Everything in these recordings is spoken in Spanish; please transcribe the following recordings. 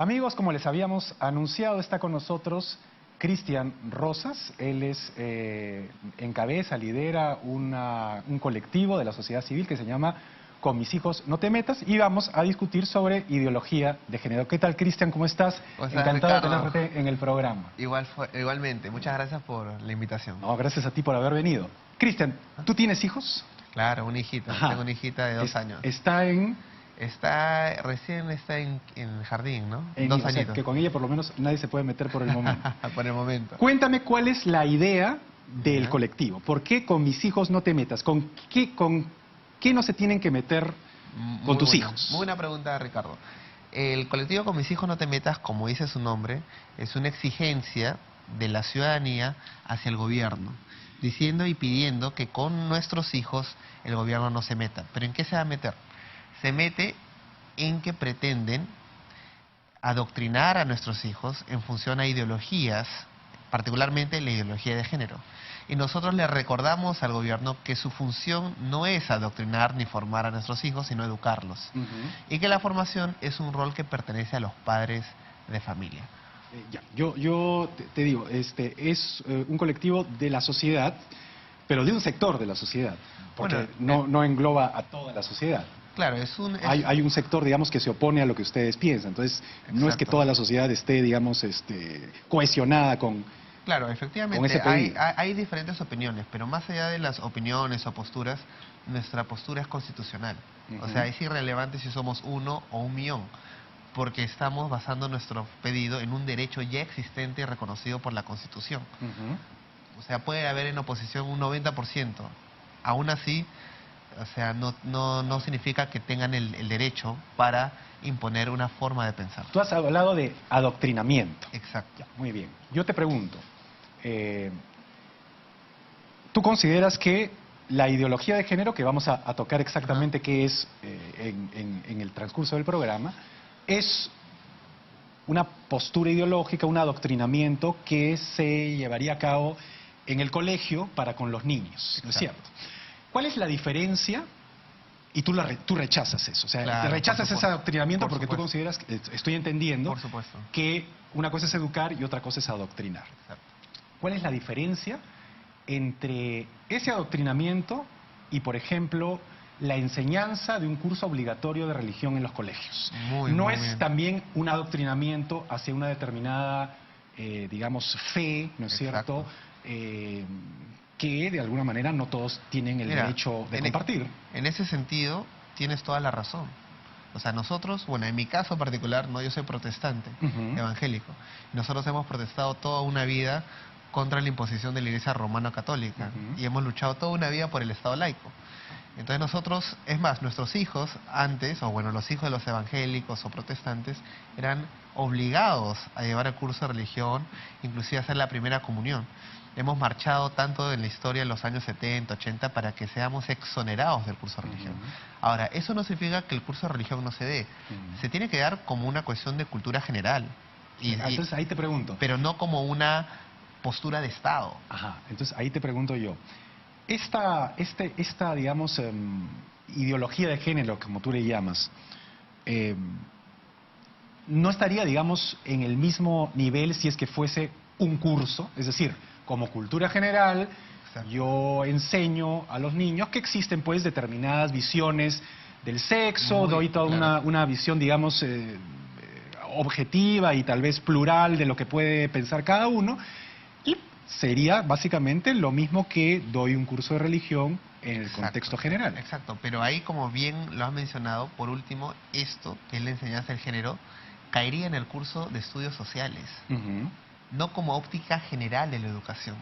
Amigos, como les habíamos anunciado, está con nosotros Cristian Rosas. Él encabeza, lidera un colectivo de la sociedad civil que se llama Con mis hijos no te metas, y vamos a discutir sobre ideología de género. ¿Qué tal, Cristian? ¿Cómo estás? Encantado de tenerte en el programa. Igualmente, muchas gracias por la invitación. No, gracias a ti por haber venido. Cristian, ¿tú tienes hijos? Claro, una hijita. Ajá. Tengo una hijita de 2 años. Recién está en el jardín, ¿no? En 2 o sea, añitos. que con ella por lo menos nadie se puede meter por el momento. Por el momento. Cuéntame cuál es la idea del Ya. colectivo. ¿Por qué con mis hijos no te metas? ¿Con qué no se tienen que meter con tus hijos? Muy buena pregunta, Ricardo. El colectivo Con mis hijos no te metas, como dice su nombre, es una exigencia de la ciudadanía hacia el gobierno, diciendo y pidiendo que con nuestros hijos el gobierno no se meta. ¿Pero en qué se va a meter? Se mete en que pretenden adoctrinar a nuestros hijos en función a ideologías, particularmente la ideología de género. Y nosotros le recordamos al gobierno que su función no es adoctrinar ni formar a nuestros hijos, sino educarlos. Y que la formación es un rol que pertenece a los padres de familia. Yo te digo, es un colectivo de la sociedad, pero de un sector de la sociedad, porque no engloba a toda la sociedad. Claro, Hay un sector, digamos, que se opone a lo que ustedes piensan. Entonces, no es que toda la sociedad esté, digamos, cohesionada con... Claro, efectivamente, hay diferentes opiniones, pero más allá de las opiniones o posturas, nuestra postura es constitucional. O sea, es irrelevante si somos 1 o 1 millón, porque estamos basando nuestro pedido en un derecho ya existente y reconocido por la Constitución. O sea, puede haber en oposición un 90%. Aún así, o sea, no significa que tengan el derecho para imponer una forma de pensar. Tú has hablado de adoctrinamiento. Exacto. Ya, muy bien. Yo te pregunto, ¿tú consideras que la ideología de género, que vamos a tocar exactamente qué es en el transcurso del programa, es una postura ideológica, un adoctrinamiento que se llevaría a cabo en el colegio para con los niños, ¿no es cierto? ¿Cuál es la diferencia? Y tú rechazas eso, o sea, claro, rechazas ese adoctrinamiento porque tú supuesto. consideras, estoy entendiendo, Por supuesto. que una cosa es educar y otra cosa es adoctrinar. Exacto. ¿Cuál es la diferencia entre ese adoctrinamiento y, por ejemplo, la enseñanza de un curso obligatorio de religión en los colegios? ¿No es bien. también un adoctrinamiento hacia una determinada, digamos, fe, ¿no es cierto?, que de alguna manera no todos tienen el derecho de compartir. En ese sentido, tienes toda la razón. O sea, nosotros, bueno, en mi caso particular, no, yo soy protestante, evangélico. Nosotros hemos protestado toda una vida contra la imposición de la Iglesia Romana Católica y hemos luchado toda una vida por el Estado laico. Entonces nosotros, es más, nuestros hijos antes, o bueno, los hijos de los evangélicos o protestantes, eran obligados a llevar el curso de religión, inclusive a hacer la primera comunión. Hemos marchado tanto en la historia en los años 70, 80 para que seamos exonerados del curso de religión. Ahora, eso no significa que el curso de religión no se dé. Se tiene que dar como una cuestión de cultura general. Entonces ahí te pregunto. Pero no como una postura de Estado. Ajá, entonces ahí te pregunto yo. Esta digamos, ideología de género, como tú le llamas, ¿no estaría, digamos, en el mismo nivel si es que fuese un curso? Es decir, como cultura general, yo enseño a los niños que existen, pues, determinadas visiones del sexo, doy toda una visión, digamos, objetiva y tal vez plural de lo que puede pensar cada uno, y sería básicamente lo mismo que doy un curso de religión en el contexto general. Exacto, pero ahí, como bien lo has mencionado, por último, esto, que es la enseñanza del género, caería en el curso de estudios sociales. No como óptica general de la educación,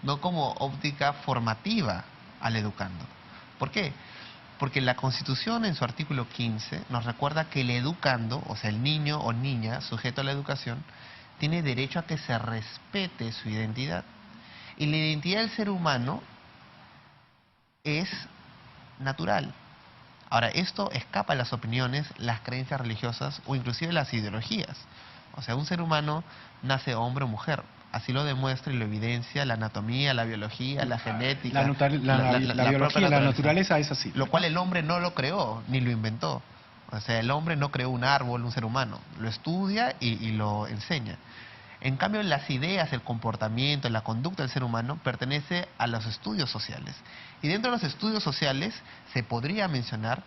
no como óptica formativa al educando. ¿Por qué? Porque la Constitución, en su artículo 15, nos recuerda que el educando, o sea, el niño o niña sujeto a la educación, tiene derecho a que se respete su identidad. Y la identidad del ser humano es natural. Ahora, esto escapa a las opiniones, las creencias religiosas o inclusive las ideologías. O sea, un ser humano nace hombre o mujer. Así lo demuestra y lo evidencia la anatomía, la biología, la genética. La biología, la naturaleza es así. Lo cual el hombre no lo creó, ni lo inventó. O sea, el hombre no creó un árbol, un ser humano. Lo estudia y lo enseña. En cambio, las ideas, el comportamiento, la conducta del ser humano pertenece a los estudios sociales. Y dentro de los estudios sociales se podría mencionar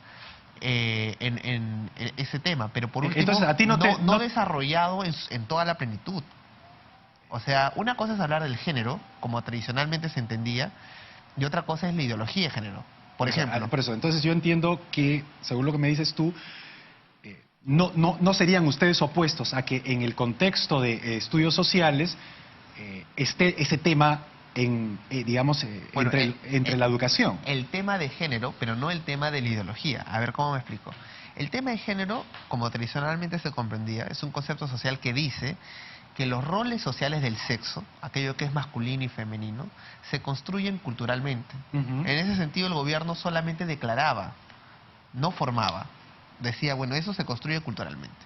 en ese tema, pero por último, entonces, a ti no desarrollado en toda la plenitud. O sea, una cosa es hablar del género, como tradicionalmente se entendía, y otra cosa es la ideología de género. Por ejemplo. Por eso, entonces yo entiendo que, según lo que me dices tú, no serían ustedes opuestos a que en el contexto de estudios sociales esté ese tema Bueno, entre la educación. El tema de género, pero no el tema de la ideología. A ver, ¿cómo me explico? El tema de género, como tradicionalmente se comprendía, es un concepto social que dice que los roles sociales del sexo, aquello que es masculino y femenino, se construyen culturalmente. En ese sentido, el gobierno solamente declaraba, no formaba. Decía, bueno, eso se construye culturalmente.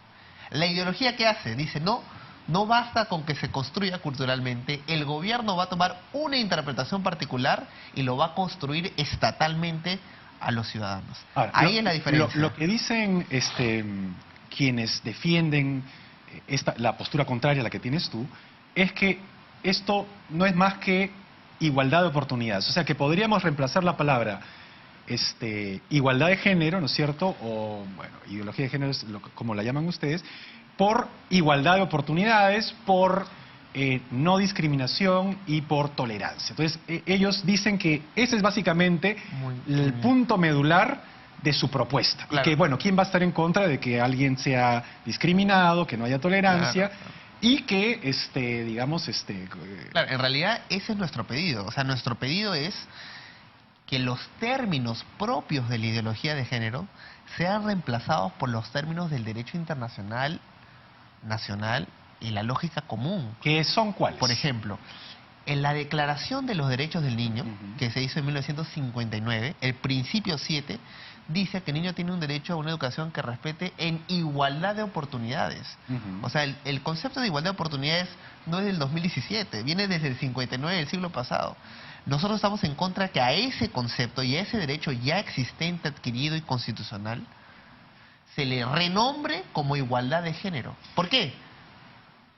La ideología, ¿qué hace? Dice, no basta con que se construya culturalmente, el gobierno va a tomar una interpretación particular y lo va a construir estatalmente a los ciudadanos. Ahora, ahí es la diferencia. Lo que dicen quienes defienden la postura contraria a la que tienes tú, es que esto no es más que igualdad de oportunidades. O sea, que podríamos reemplazar la palabra igualdad de género, ¿no es cierto? O, bueno, ideología de género es como la llaman ustedes, por igualdad de oportunidades, por no discriminación y por tolerancia. Entonces, ellos dicen que ese es básicamente el punto medular de su propuesta. Claro. Y que, bueno, ¿quién va a estar en contra de que alguien sea discriminado, que no haya tolerancia? Claro. Y que, Claro, en realidad ese es nuestro pedido. O sea, nuestro pedido es que los términos propios de la ideología de género sean reemplazados por los términos del derecho internacional, nacional y la lógica común. ¿Qué son cuáles? Por ejemplo, en la Declaración de los Derechos del Niño, que se hizo en 1959, el principio 7 dice que el niño tiene un derecho a una educación que respete en igualdad de oportunidades. O sea, el concepto de igualdad de oportunidades no es del 2017, viene desde el 59 del siglo pasado. Nosotros estamos en contra que a ese concepto y a ese derecho ya existente, adquirido y constitucional, se le renombre como igualdad de género. ¿Por qué?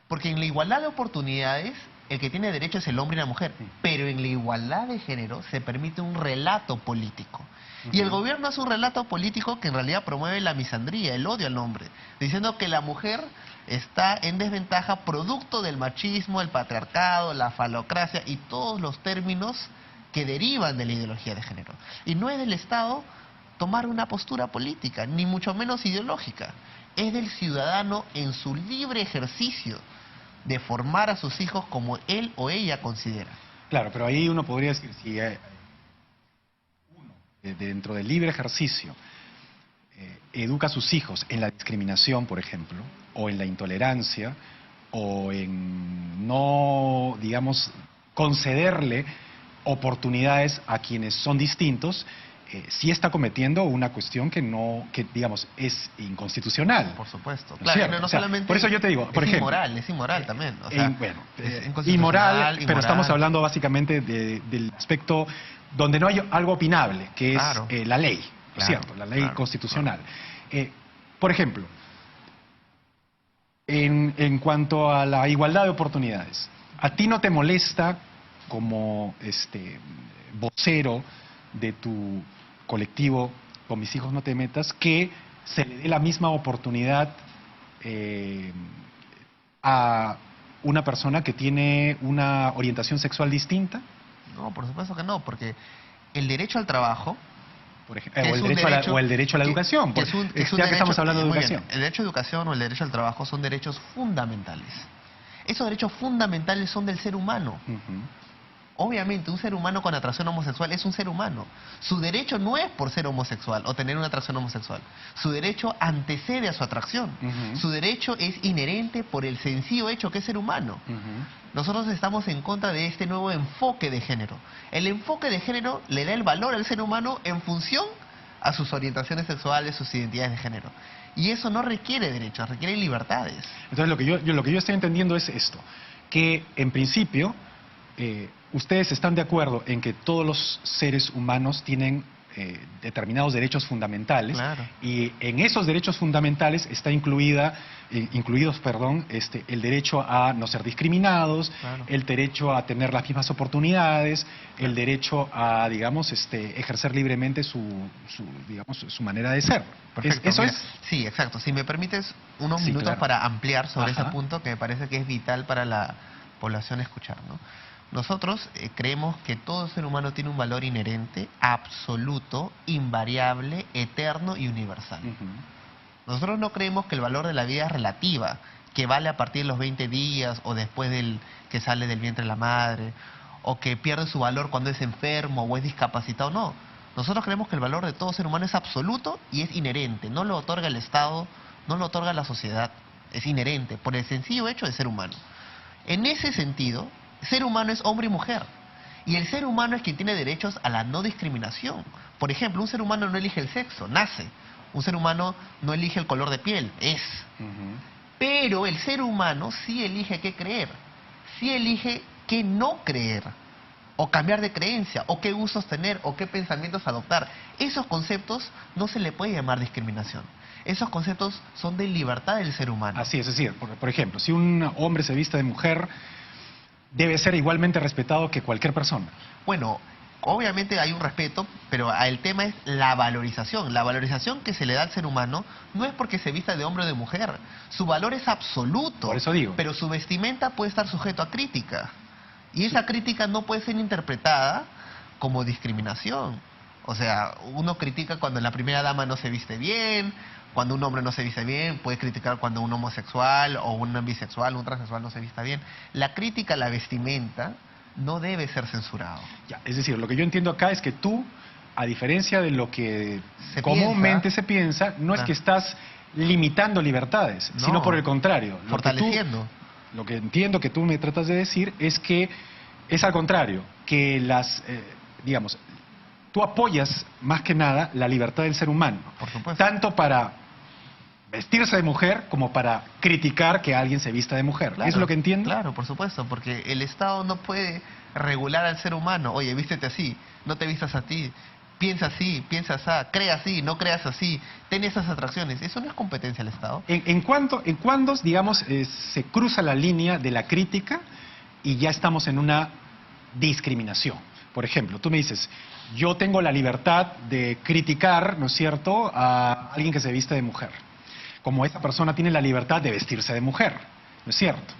Porque en la igualdad de oportunidades, el que tiene derecho es el hombre y la mujer, pero en la igualdad de género se permite un relato político. Y el gobierno hace un relato político que en realidad promueve la misandría, el odio al hombre, diciendo que la mujer está en desventaja producto del machismo, el patriarcado, la falocracia y todos los términos que derivan de la ideología de género. Y no es del Estado tomar una postura política, ni mucho menos ideológica. Es del ciudadano en su libre ejercicio de formar a sus hijos como él o ella considera. Claro, pero ahí uno podría decir, si uno, dentro del libre ejercicio, educa a sus hijos en la discriminación, por ejemplo, o en la intolerancia, o en no, digamos, concederle oportunidades a quienes son distintos, sí está cometiendo una cuestión que digamos, es inconstitucional. Por supuesto. ¿No? Claro, no solamente... Por eso yo te digo, por ejemplo... Es inmoral también. O sea, inmoral, pero estamos hablando básicamente del aspecto donde no hay algo opinable, que es la ley, ¿cierto? La ley constitucional. Por ejemplo, en cuanto a la igualdad de oportunidades, ¿a ti no te molesta como vocero de tu colectivo Con Mis Hijos No Te Metas que se le dé la misma oportunidad a una persona que tiene una orientación sexual distinta? No, por supuesto que no, porque el derecho al trabajo, por ejemplo, o el derecho a la educación, ya que estamos hablando de educación. Bien, el derecho a educación o el derecho al trabajo son derechos fundamentales. Esos derechos fundamentales son del ser humano. Obviamente, un ser humano con atracción homosexual es un ser humano. Su derecho no es por ser homosexual o tener una atracción homosexual. Su derecho antecede a su atracción. Su derecho es inherente por el sencillo hecho que es ser humano. Nosotros estamos en contra de este nuevo enfoque de género. El enfoque de género le da el valor al ser humano en función a sus orientaciones sexuales, sus identidades de género. Y eso no requiere derechos, requiere libertades. Entonces, lo que yo estoy entendiendo es esto, que en principio... ustedes están de acuerdo en que todos los seres humanos tienen determinados derechos fundamentales, Claro. y en esos derechos fundamentales está incluidos, el derecho a no ser discriminados, Claro. el derecho a tener las mismas oportunidades, el derecho a, digamos, ejercer libremente su manera de ser. Perfecto. Eso Mira, es. Sí, exacto. Si me permites unos Sí, minutos claro. para ampliar sobre Ajá. ese punto que me parece que es vital para la población escuchar, ¿no? Nosotros creemos que todo ser humano tiene un valor inherente, absoluto, invariable, eterno y universal. Ujú. Nosotros no creemos que el valor de la vida es relativa, que vale a partir de los 20 días o después del que sale del vientre de la madre, o que pierde su valor cuando es enfermo o es discapacitado. No, nosotros creemos que el valor de todo ser humano es absoluto y es inherente. No lo otorga el Estado, no lo otorga la sociedad, es inherente por el sencillo hecho de ser humano. En ese sentido, ser humano es hombre y mujer. Y el ser humano es quien tiene derechos a la no discriminación. Por ejemplo, un ser humano no elige el sexo, nace. Un ser humano no elige el color de piel, es. Ujú. Pero el ser humano sí elige qué creer, sí elige qué no creer, o cambiar de creencia, o qué gustos tener, o qué pensamientos adoptar. Esos conceptos no se le puede llamar discriminación. Esos conceptos son de libertad del ser humano. Así es decir, por ejemplo, si un hombre se viste de mujer, debe ser igualmente respetado que cualquier persona. Bueno, obviamente hay un respeto, pero el tema es la valorización. La valorización que se le da al ser humano no es porque se vista de hombre o de mujer. Su valor es absoluto. Por eso digo. Pero su vestimenta puede estar sujeto a crítica. Y esa crítica no puede ser interpretada como discriminación. O sea, uno critica cuando la primera dama no se viste bien, cuando un hombre no se viste bien, puede criticar cuando un homosexual o un bisexual, un transexual no se vista bien. La crítica a la vestimenta no debe ser censurado. Ya, es decir, lo que yo entiendo acá es que tú, a diferencia de lo que Se comúnmente piensa. se piensa, no es Ah. que estás limitando libertades, No. sino por el contrario. Fortaleciendo. Lo que entiendo que tú me tratas de decir es que es al contrario, que digamos, tú apoyas más que nada la libertad del ser humano. Por supuesto. Tanto para vestirse de mujer como para criticar que alguien se vista de mujer. Claro, ¿Es lo que entiendo? Claro, por supuesto, porque el Estado no puede regular al ser humano. Oye, vístete así, no te vistas así, piensa así, crea así, no creas así, ten esas atracciones. Eso no es competencia del Estado. ¿En cuándo, digamos, se cruza la línea de la crítica y ya estamos en una discriminación? Por ejemplo, tú me dices, yo tengo la libertad de criticar, ¿no es cierto?, a alguien que se viste de mujer, como esa persona tiene la libertad de vestirse de mujer, ¿no es cierto?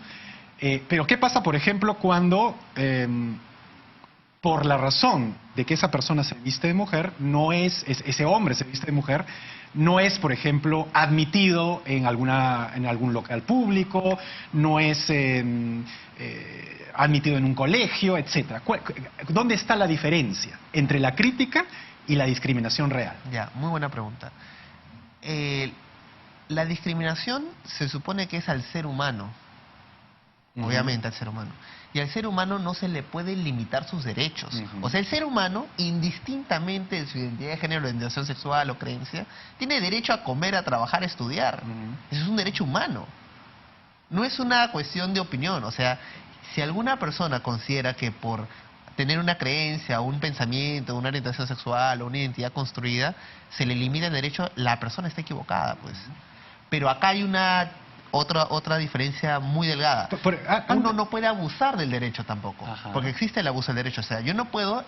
Pero ¿qué pasa, por ejemplo, cuando, por la razón de que esa persona se viste de mujer, ese hombre se viste de mujer, no es, por ejemplo, admitido en algún local público, no es admitido en un colegio, etcétera? ¿Dónde está la diferencia entre la crítica y la discriminación real? Ya, muy buena pregunta. La discriminación se supone que es al ser humano, obviamente al ser humano. Y al ser humano no se le puede limitar sus derechos. Ujú. O sea, el ser humano, indistintamente de su identidad de género, orientación sexual o creencia, tiene derecho a comer, a trabajar, a estudiar. Ujú. Eso es un derecho humano. No es una cuestión de opinión. O sea, si alguna persona considera que por tener una creencia, un pensamiento, una orientación sexual o una identidad construida, se le limita el derecho, la persona está equivocada, pues. Pero acá hay otra diferencia muy delgada. Uno no puede abusar del derecho tampoco, Ajá. porque existe el abuso del derecho. O sea, yo no puedo,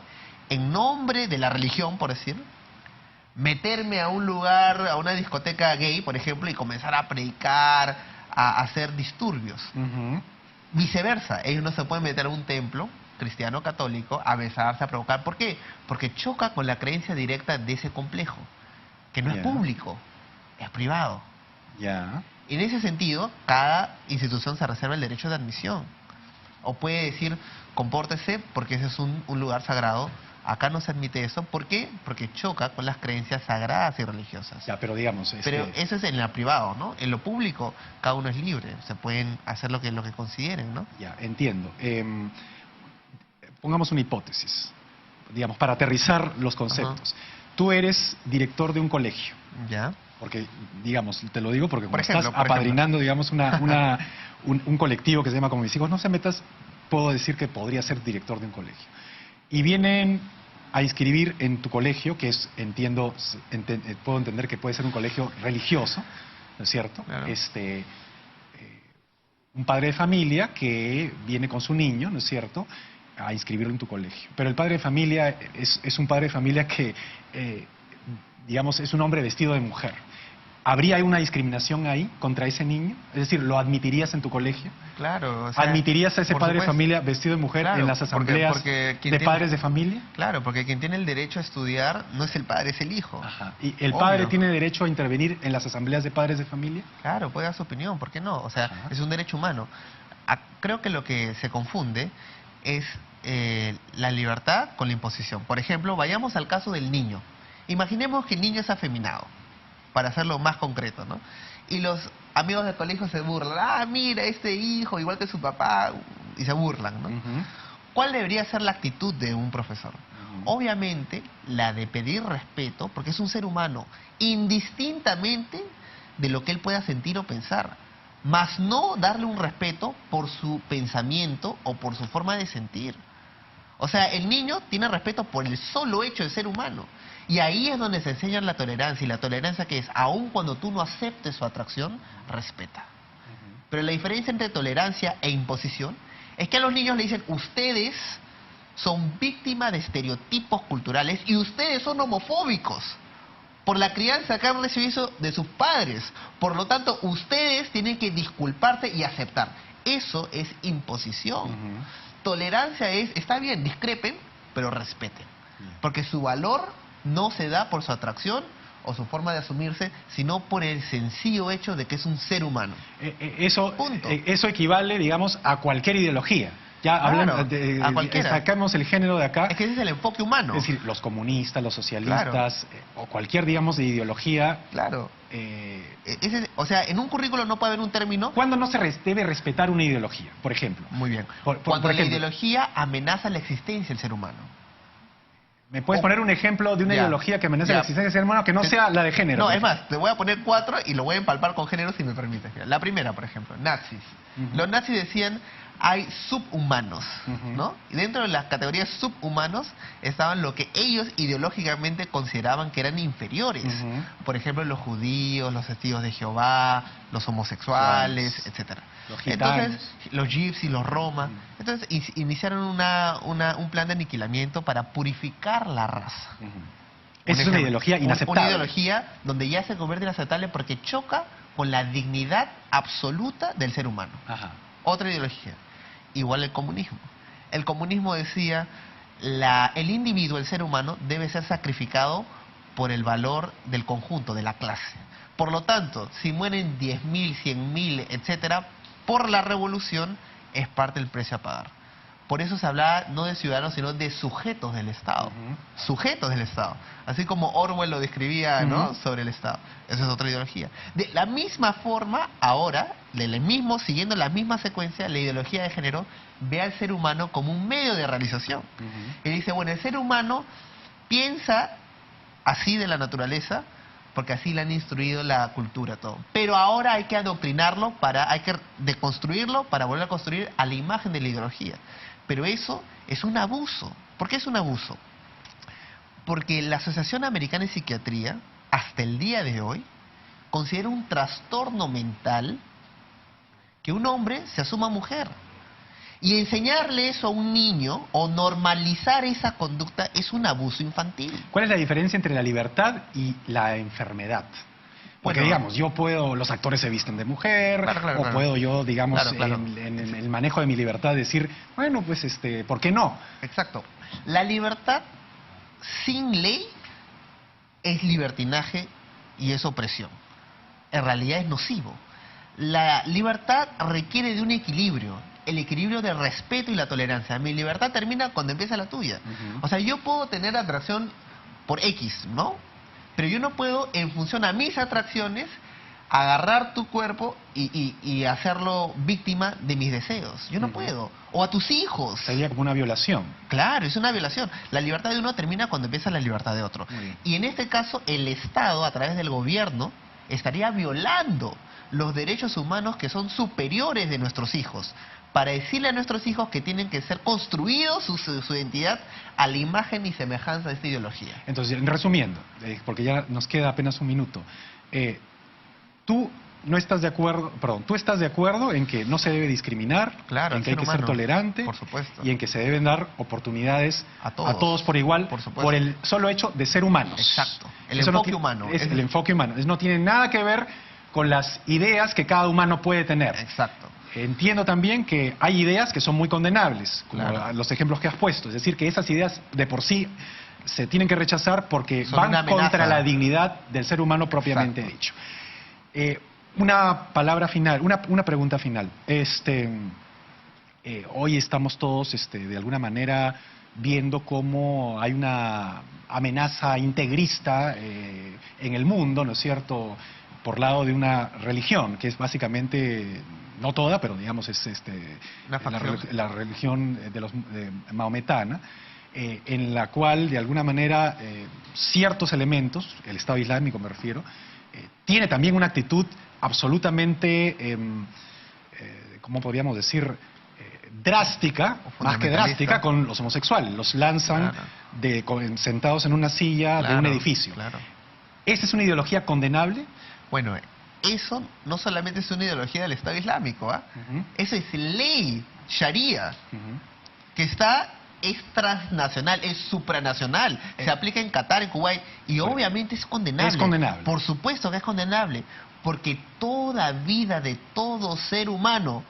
en nombre de la religión, por decir, meterme a un lugar, a una discoteca gay, por ejemplo, y comenzar a predicar, a hacer disturbios. Ujú. Viceversa, ellos no se pueden meter a un templo cristiano católico a besarse, a provocar. ¿Por qué? Porque choca con la creencia directa de ese complejo, que no Ya. es público, es privado. Ya. En ese sentido, cada institución se reserva el derecho de admisión. O puede decir, compórtese porque ese es un lugar sagrado. Acá no se admite eso. ¿Por qué? Porque choca con las creencias sagradas y religiosas. Ya, pero digamos... Pero eso es en lo privado, ¿no? En lo público, cada uno es libre. Se pueden hacer lo que consideren, ¿no? Ya, entiendo. Pongamos una hipótesis, digamos, para aterrizar los conceptos. Tú eres director de un colegio. ¿Ya? Porque, digamos, te lo digo porque Por como ejemplo, estás apadrinando, digamos, un colectivo que se llama Como Mis Hijos No Se Metas, puedo decir que podría ser director de un colegio. Y vienen a inscribir en tu colegio, que es, puedo entender que puede ser un colegio religioso, ¿no es cierto? Claro. Un padre de familia que viene con su niño, ¿no es cierto?, a inscribirlo en tu colegio. Pero el padre de familia es un padre de familia que, digamos, es un hombre vestido de mujer. ¿Habría una discriminación ahí contra ese niño? Es decir, ¿lo admitirías en tu colegio? Claro. O sea, ¿admitirías a ese padre de supuesto. familia vestido de mujer Claro, en las asambleas porque de padres de familia? Claro, porque quien tiene el derecho a estudiar no es el padre, es el hijo. Ajá. ¿Y el Obvio. padre tiene derecho a intervenir en las asambleas de padres de familia? Claro, puede dar su opinión, ¿por qué no? O sea, Ajá. es un derecho humano. Creo que lo que se confunde es la libertad con la imposición. Por ejemplo, vayamos al caso del niño. Imaginemos que el niño es afeminado, para hacerlo más concreto, ¿no? Y los amigos del colegio se burlan. Ah, mira, este hijo, igual que su papá, y se burlan, ¿no? ¿Cuál debería ser la actitud de un profesor? Obviamente, la de pedir respeto, porque es un ser humano, indistintamente de lo que él pueda sentir o pensar, más no darle un respeto por su pensamiento o por su forma de sentir. O sea, el niño tiene respeto por el solo hecho de ser humano. Y ahí es donde se enseña la tolerancia. Y la tolerancia, que es, aun cuando tú no aceptes su atracción, respeta. Pero la diferencia entre tolerancia e imposición es que a los niños le dicen, ustedes son víctimas de estereotipos culturales y ustedes son homofóbicos por la crianza que han recibido de sus padres. Por lo tanto, ustedes tienen que disculparse y aceptar. Eso es imposición. Tolerancia es, está bien, discrepen, pero respeten. Porque su valor no se da por su atracción o su forma de asumirse, sino por el sencillo hecho de que es un ser humano. Eso equivale, digamos, a cualquier ideología. Ya Claro, hablando a cualquiera. sacamos el género de acá. Es que ese es el enfoque humano. Es decir, los comunistas, los socialistas, o cualquier, digamos, de ideología. Claro. O sea, en un currículo no puede haber un término. ¿Cuándo no se debe respetar una ideología, por ejemplo? Muy bien. Cuando Cuando la ejemplo, ideología amenaza la existencia del ser humano. ¿Me puedes poner un ejemplo de una ideología que amenaza la existencia del ser humano que no sea la de género? No, es más, te voy a poner 4 y lo voy a empalpar con género si me permites. La primera, por ejemplo, nazis. Los nazis decían, hay subhumanos, ¿no? Y dentro de las categorías subhumanos estaban lo que ellos ideológicamente consideraban que eran inferiores. Por ejemplo, los judíos, los testigos de Jehová, los homosexuales, etcétera. Los gitanos. Entonces, los gypsies, los romas. Entonces, iniciaron un plan de aniquilamiento para purificar la raza. Esa es una ideología inaceptable. Una ideología donde ya se convierte inaceptable porque choca con la dignidad absoluta del ser humano. Otra ideología, igual el comunismo. El comunismo decía, el individuo, el ser humano, debe ser sacrificado por el valor del conjunto, de la clase. Por lo tanto, si mueren 10.000, 100.000, etcétera, por la revolución, es parte del precio a pagar. Por eso se hablaba no de ciudadanos, sino de sujetos del Estado. Sujetos del Estado. Así como Orwell lo describía, ¿no?, sobre el Estado. Esa es otra ideología. De la misma forma, ahora, siguiendo la misma secuencia, la ideología de género ve al ser humano como un medio de realización. Y dice, bueno, el ser humano piensa así de la naturaleza, porque así le han instruido la cultura, todo. Pero ahora hay que adoctrinarlo, hay que deconstruirlo para volver a construir a la imagen de la ideología. Pero eso es un abuso. ¿Por qué es un abuso? Porque la Asociación Americana de Psiquiatría, hasta el día de hoy, considera un trastorno mental que un hombre se asuma mujer. Y enseñarle eso a un niño o normalizar esa conducta es un abuso infantil. ¿Cuál es la diferencia entre la libertad y la enfermedad? Porque, digamos, los actores se visten de mujer, puedo yo, digamos, en el manejo de mi libertad decir, bueno, pues, ¿por qué no? Exacto. La libertad sin ley es libertinaje y es opresión. En realidad es nocivo. La libertad requiere de un equilibrio. El equilibrio de respeto y la tolerancia. Mi libertad termina cuando empieza la tuya. O sea, yo puedo tener atracción por X, ¿no? Pero yo no puedo, en función a mis atracciones, agarrar tu cuerpo y hacerlo víctima de mis deseos. Yo no puedo. O a tus hijos. Sería como una violación. Claro, es una violación. La libertad de uno termina cuando empieza la libertad de otro. Y en este caso, el Estado, a través del gobierno, estaría violando los derechos humanos que son superiores de nuestros hijos, para decirle a nuestros hijos que tienen que ser construidos su identidad a la imagen y semejanza de esta ideología. Entonces, resumiendo, porque ya nos queda apenas un minuto, tú no estás de acuerdo, perdón, tú estás de acuerdo en que no se debe discriminar, Claro, en que hay que ser tolerante, por supuesto, y en que se deben dar oportunidades a todos por igual, por el solo hecho de ser humanos. Exacto, el Eso enfoque humano. Es el enfoque humano. No tiene nada que ver con las ideas que cada humano puede tener. Exacto. Entiendo también que hay ideas que son muy condenables, como Claro. los ejemplos que has puesto. Es decir, que esas ideas de por sí se tienen que rechazar porque Son una van amenaza. contra la dignidad del ser humano propiamente Exacto. dicho. Una palabra final, una pregunta final. Hoy estamos todos, de alguna manera, viendo cómo hay una amenaza integrista en el mundo, ¿no es cierto?, por lado de una religión, que es básicamente, no toda, pero digamos es la religión maometana, en la cual, de alguna manera, ciertos elementos, el Estado Islámico me refiero, tiene también una actitud absolutamente, ¿cómo podríamos decir?, drástica, más que drástica, con los homosexuales. Los lanzan sentados en una silla de un edificio. Claro. ¿Esa es una ideología condenable? Bueno, eso no solamente es una ideología del Estado Islámico, eso es ley, Sharia, que es transnacional, es supranacional, se aplica en Qatar, en Kuwait, y obviamente es condenable. Es condenable. Por supuesto que es condenable, porque toda vida de todo ser humano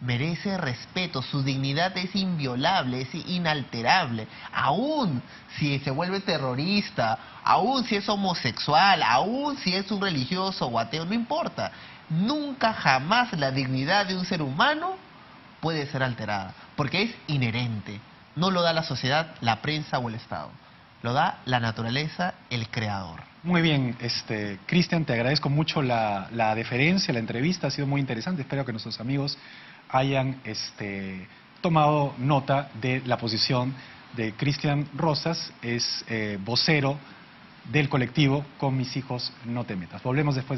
merece respeto, su dignidad es inviolable, es inalterable, aún si se vuelve terrorista, aún si es homosexual, aún si es un religioso o ateo, no importa, nunca jamás la dignidad de un ser humano puede ser alterada, porque es inherente, no lo da la sociedad, la prensa o el Estado, lo da la naturaleza, el creador. Muy bien, Cristian, te agradezco mucho la deferencia, la entrevista, ha sido muy interesante, espero que nuestros amigos hayan tomado nota de la posición de Cristian Rosas, es vocero del colectivo Con Mis Hijos No Te Metas. Volvemos después de